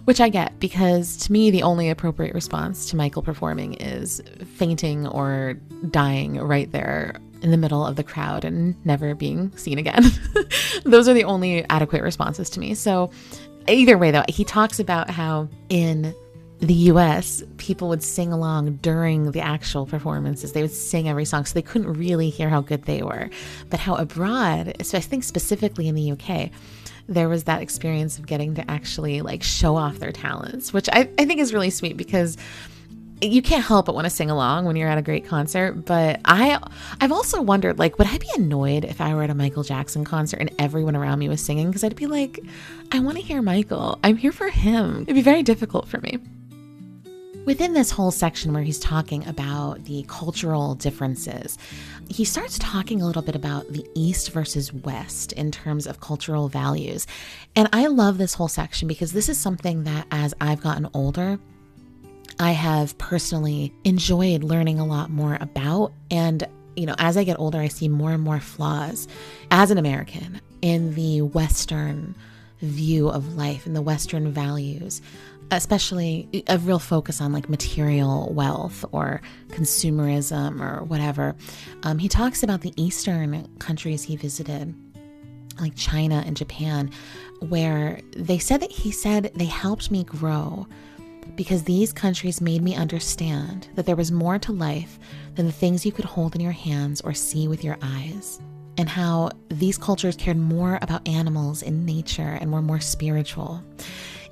Which I get, because to me, the only appropriate response to Michael performing is fainting or dying right there in the middle of the crowd and never being seen again. Those are the only adequate responses to me. So either way, though, he talks about how in the US, people would sing along during the actual performances. They would sing every song, so they couldn't really hear how good they were. But how abroad, so I think specifically in the UK, there was that experience of getting to actually like show off their talents, which I think is really sweet, because you can't help but want to sing along when you're at a great concert. But I've also wondered, like, would I be annoyed if I were at a Michael Jackson concert and everyone around me was singing? Because I'd be like, I want to hear Michael. I'm here for him. It'd be very difficult for me. Within this whole section where he's talking about the cultural differences, he starts talking a little bit about the East versus West in terms of cultural values. And I love this whole section because this is something that as I've gotten older, I have personally enjoyed learning a lot more about. And, you know, as I get older, I see more and more flaws as an American in the Western view of life and the Western values. especially a real focus on like material wealth or consumerism or whatever. He talks about the Eastern countries he visited, like China and Japan, where he said they helped me grow because these countries made me understand that there was more to life than the things you could hold in your hands or see with your eyes, and how these cultures cared more about animals and nature and were more spiritual.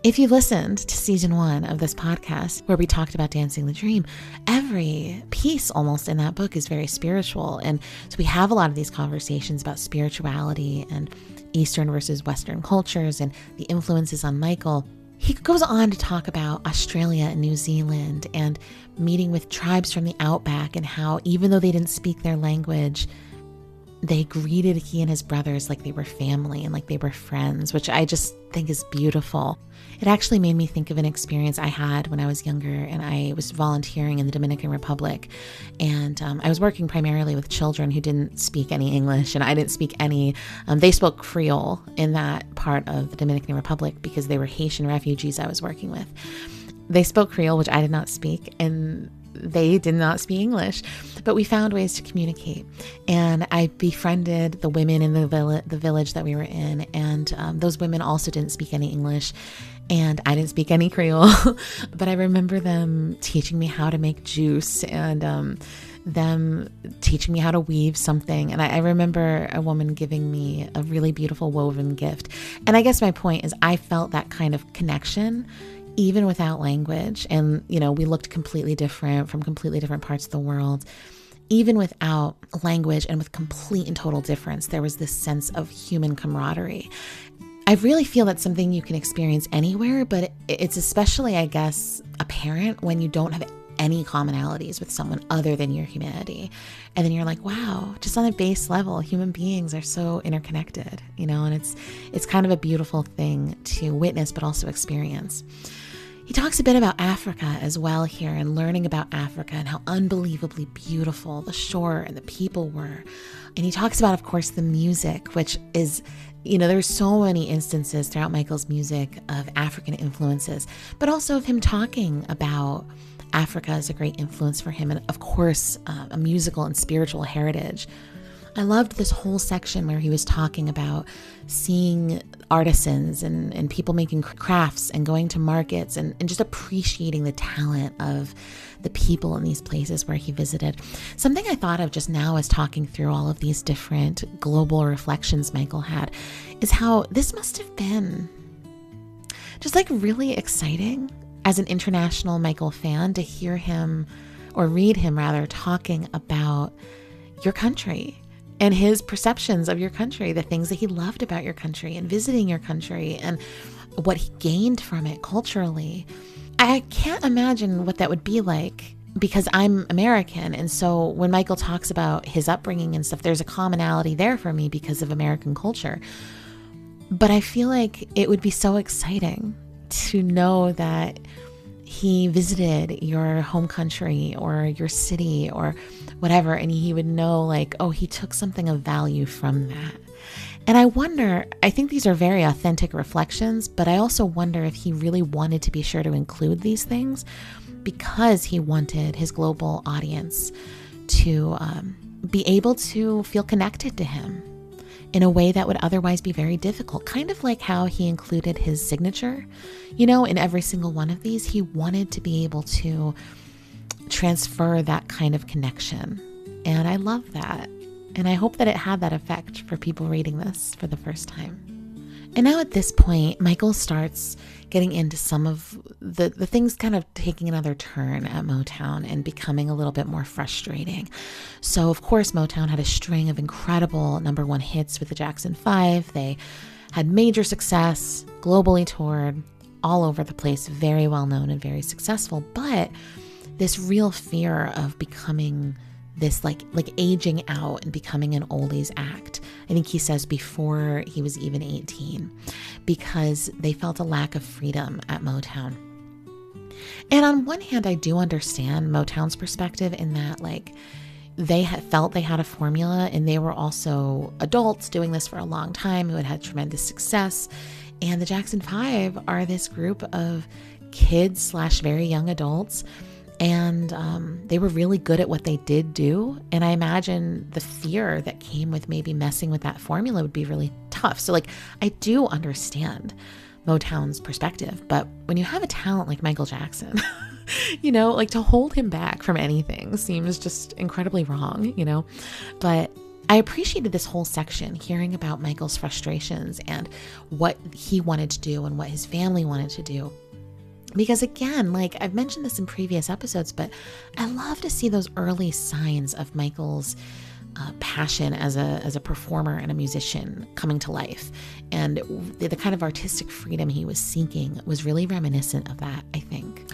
If you've listened to season 1 of this podcast, where we talked about Dancing the Dream, every piece almost in that book is very spiritual. And so we have a lot of these conversations about spirituality and Eastern versus Western cultures and the influences on Michael. He goes on to talk about Australia and New Zealand and meeting with tribes from the outback, and how even though they didn't speak their language, they greeted he and his brothers like they were family and like they were friends, which I just think is beautiful. It actually made me think of an experience I had when I was younger, and I was volunteering in the Dominican Republic, and I was working primarily with children who didn't speak any English, and I didn't speak any. They spoke Creole in that part of the Dominican Republic because they were Haitian refugees I was working with. They spoke Creole, which I did not speak, and they did not speak English, but we found ways to communicate. And I befriended the women in the village that we were in, and those women also didn't speak any English, and I didn't speak any Creole, but I remember them teaching me how to make juice, and them teaching me how to weave something. And I remember a woman giving me a really beautiful woven gift. And I guess my point is I felt that kind of connection even without language. And, you know, we looked completely different from completely different parts of the world. Even without language and with complete and total difference, there was this sense of human camaraderie. I really feel that's something you can experience anywhere, but it's especially, I guess, apparent when you don't have any commonalities with someone other than your humanity. And then you're like, wow, just on a base level, human beings are so interconnected, you know, and it's kind of a beautiful thing to witness, but also experience. He talks a bit about Africa as well here, and learning about Africa and how unbelievably beautiful the shore and the people were. And he talks about, of course, the music, which is, you know, there's so many instances throughout Michael's music of African influences, but also of him talking about Africa as a great influence for him. And of course, a musical and spiritual heritage. I loved this whole section where he was talking about seeing artisans and people making crafts and going to markets and just appreciating the talent of the people in these places where he visited. Something I thought of just now as talking through all of these different global reflections Michael had is how this must have been just like really exciting as an international Michael fan to hear him, or read him rather, talking about your country and his perceptions of your country, the things that he loved about your country and visiting your country and what he gained from it culturally. I can't imagine what that would be like because I'm American. And so when Michael talks about his upbringing and stuff, there's a commonality there for me because of American culture. But I feel like it would be so exciting to know that he visited your home country or your city or whatever, and he would know like, oh, he took something of value from that. And I wonder, I think these are very authentic reflections, but I also wonder if he really wanted to be sure to include these things because he wanted his global audience to be able to feel connected to him in a way that would otherwise be very difficult. Kind of like how he included his signature, you know, in every single one of these. He wanted to be able to transfer that kind of connection. And I love that. And I hope that it had that effect for people reading this for the first time. And now at this point, Michael starts getting into some of the things kind of taking another turn at Motown and becoming a little bit more frustrating. So of course, Motown had a string of incredible #1 hits with the Jackson 5. They had major success, globally toured, all over the place, very well known and very successful. But this real fear of becoming this like aging out and becoming an oldies act. I think he says before he was even 18, because they felt a lack of freedom at Motown. And on one hand, I do understand Motown's perspective in that like they had felt they had a formula, and they were also adults doing this for a long time who had had tremendous success. And the Jackson 5 are this group of kids slash very young adults. And they were really good at what they did do. And I imagine the fear that came with maybe messing with that formula would be really tough. So like, I do understand Motown's perspective, but when you have a talent like Michael Jackson, you know, like to hold him back from anything seems just incredibly wrong, you know. But I appreciated this whole section, hearing about Michael's frustrations and what he wanted to do and what his family wanted to do. Because again, like I've mentioned this in previous episodes, but I love to see those early signs of Michael's passion as a performer and a musician coming to life. And the kind of artistic freedom he was seeking was really reminiscent of that, I think.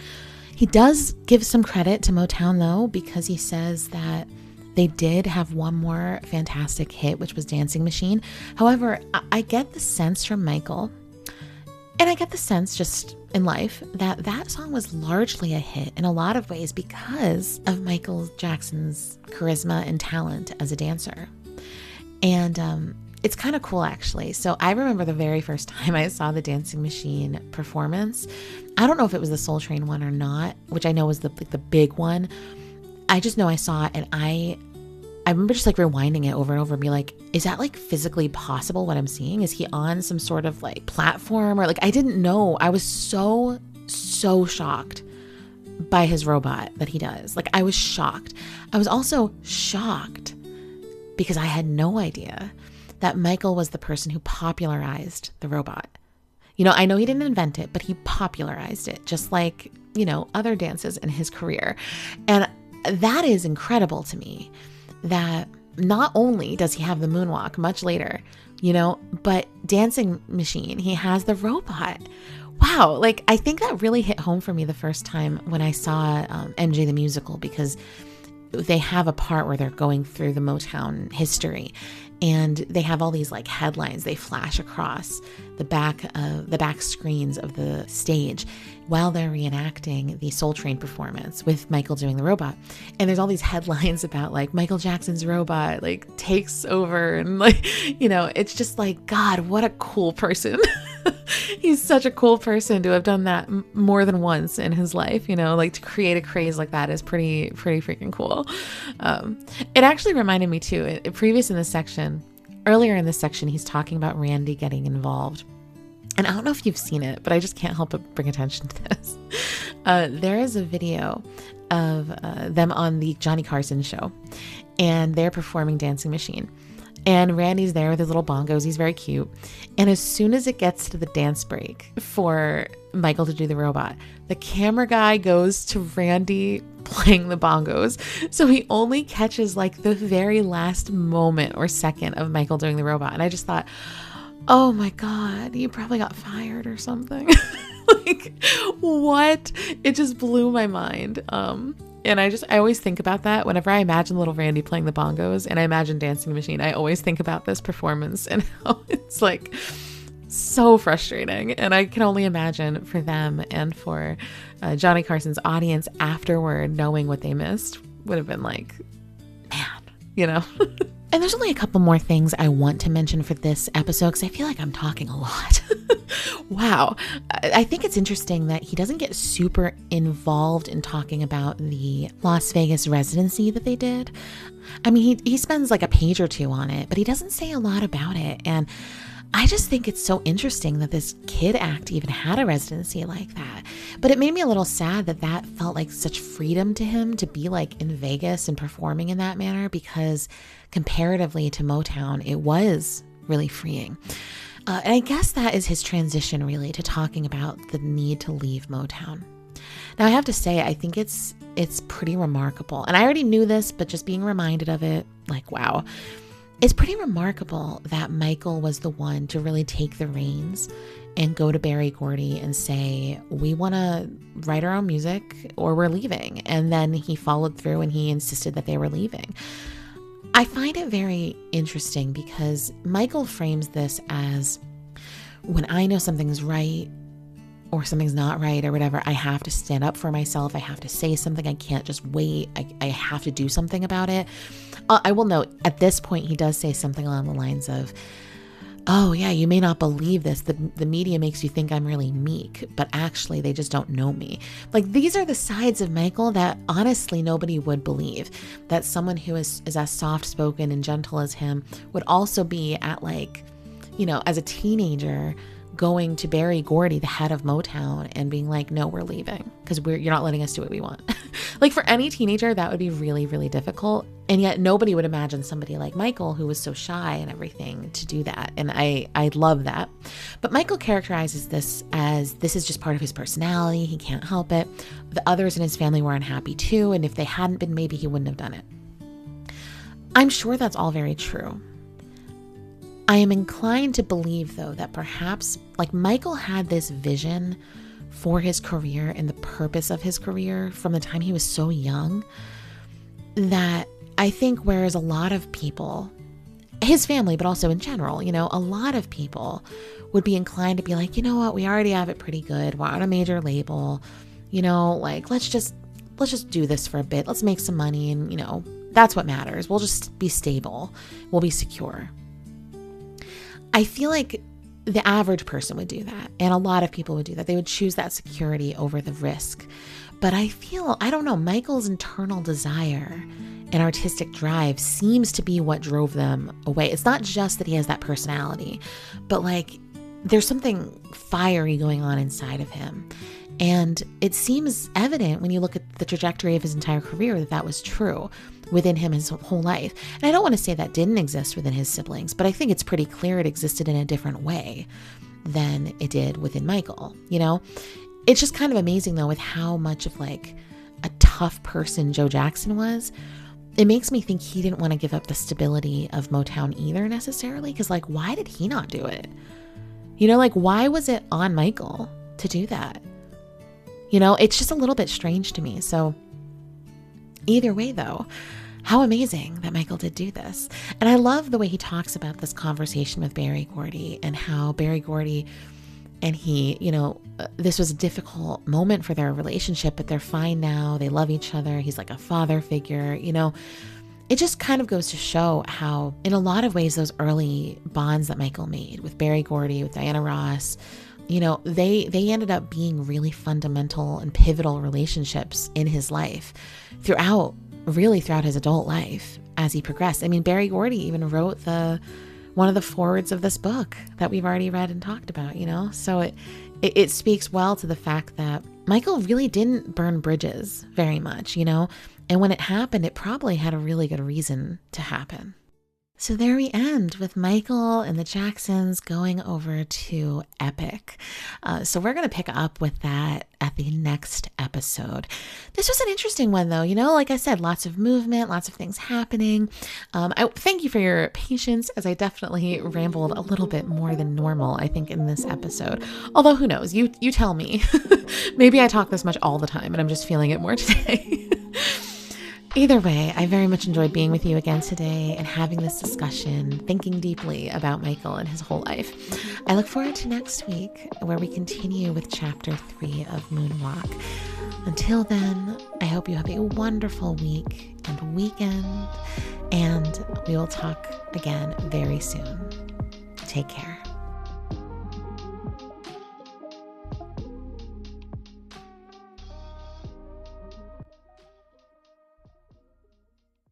He does give some credit to Motown though, because he says that they did have one more fantastic hit, which was Dancing Machine. However, I get the sense from Michael, and I get the sense just in life, that that song was largely a hit in a lot of ways because of Michael Jackson's charisma and talent as a dancer. And it's kind of cool, actually. So I remember the very first time I saw the Dancing Machine performance. I don't know if it was the Soul Train one or not, which I know was the big one. I just know I saw it, and I remember just like rewinding it over and over and be like, is that like physically possible what I'm seeing? Is he on some sort of like platform? Or like, I didn't know. I was so shocked by his robot that he does. Like, I was shocked. I was also shocked because I had no idea that Michael was the person who popularized the robot. You know, I know he didn't invent it, but he popularized it, just like, you know, other dances in his career. And that is incredible to me, that not only does he have the moonwalk much later, you know, but Dancing Machine, he has the robot. Wow. Like, I think that really hit home for me the first time when I saw MJ the Musical, because they have a part where they're going through the Motown history, and they have all these like headlines they flash across the back screens of the stage while they're reenacting the Soul Train performance with Michael doing the robot. And there's all these headlines about like Michael Jackson's robot like takes over, and like, you know, it's just like, God, what a cool person. He's such a cool person to have done that more than once in his life, you know, like to create a craze like that is pretty freaking cool. It actually reminded me too, earlier in this section, he's talking about Randy getting involved. And I don't know if you've seen it, but I just can't help but bring attention to this. There is a video of them on the Johnny Carson show, and they're performing Dancing Machine. And Randy's there with his little bongos. He's very cute. And as soon as it gets to the dance break for Michael to do the robot, the camera guy goes to Randy playing the bongos. So he only catches like the very last moment or second of Michael doing the robot. And I just thought, oh my God, you probably got fired or something. Like, what? It just blew my mind. And I always think about that whenever I imagine little Randy playing the bongos and I imagine Dancing Machine. I always think about this performance and how it's like so frustrating. And I can only imagine for them and for Johnny Carson's audience afterward, knowing what they missed would have been like, man, you know. And there's only a couple more things I want to mention for this episode because I feel like I'm talking a lot. Wow. I think it's interesting that he doesn't get super involved in talking about the Las Vegas residency that they did. I mean, he spends like a page or two on it, but he doesn't say a lot about it. And I just think it's so interesting that this kid act even had a residency like that. But it made me a little sad that felt like such freedom to him to be like in Vegas and performing in that manner, because comparatively to Motown, it was really freeing. And I guess that is his transition really to talking about the need to leave Motown. Now I have to say, I think it's pretty remarkable. And I already knew this, but just being reminded of it, like, wow. It's pretty remarkable that Michael was the one to really take the reins and go to Berry Gordy and say, we want to write our own music or we're leaving. And then he followed through and he insisted that they were leaving. I find it very interesting because Michael frames this as, when I know something's right or something's not right or whatever, I have to stand up for myself. I have to say something. I can't just wait. I have to do something about it. I will note at this point, he does say something along the lines of, oh yeah, you may not believe this. The media makes you think I'm really meek, but actually they just don't know me. Like, these are the sides of Michael that honestly nobody would believe, that someone who is as soft spoken and gentle as him would also be at, like, you know, as a teenager, going to Berry Gordy, the head of Motown, and being like, no, we're leaving because you're not letting us do what we want. Like, for any teenager, that would be really, really difficult. And yet nobody would imagine somebody like Michael, who was so shy and everything, to do that. And I love that. But Michael characterizes this as this is just part of his personality. He can't help it. The others in his family were unhappy too. And if they hadn't been, maybe he wouldn't have done it. I'm sure that's all very true. I am inclined to believe, though, that perhaps, like, Michael had this vision for his career and the purpose of his career from the time he was so young, that I think whereas a lot of people, his family, but also in general, you know, a lot of people would be inclined to be like, you know what, we already have it pretty good. We're on a major label, you know, like, let's just do this for a bit. Let's make some money. And, you know, that's what matters. We'll just be stable. We'll be secure. I feel like the average person would do that. And a lot of people would do that. They would choose that security over the risk. But I don't know, Michael's internal desire and artistic drive seems to be what drove them away. It's not just that he has that personality, but like there's something fiery going on inside of him. And it seems evident when you look at the trajectory of his entire career that that was true within him his whole life. And I don't want to say that didn't exist within his siblings, but I think it's pretty clear it existed in a different way than it did within Michael, you know? It's just kind of amazing, though, with how much of like a tough person Joe Jackson was. It makes me think he didn't want to give up the stability of Motown either necessarily, because like, why did he not do it? You know, like, why was it on Michael to do that? You know, it's just a little bit strange to me. So either way, though, how amazing that Michael did do this. And I love the way he talks about this conversation with Berry Gordy and how Berry Gordy and he, you know, this was a difficult moment for their relationship, but they're fine now. They love each other. He's like a father figure, you know. It just kind of goes to show how, in a lot of ways, those early bonds that Michael made with Berry Gordy, with Diana Ross, you know, they ended up being really fundamental and pivotal relationships in his life throughout his adult life as he progressed. I mean, Berry Gordy even wrote one of the forwards of this book that we've already read and talked about, you know? So it speaks well to the fact that Michael really didn't burn bridges very much, you know? And when it happened, it probably had a really good reason to happen. So there we end with Michael and the Jacksons going over to Epic. So we're going to pick up with that at the next episode. This was an interesting one, though. You know, like I said, lots of movement, lots of things happening. I thank you for your patience, as I definitely rambled a little bit more than normal, I think, in this episode. Although, who knows? You tell me. Maybe I talk this much all the time and I'm just feeling it more today. Either way, I very much enjoyed being with you again today and having this discussion, thinking deeply about Michael and his whole life. I look forward to next week, where we continue with Chapter 3 of Moonwalk. Until then, I hope you have a wonderful week and weekend, and we will talk again very soon. Take care.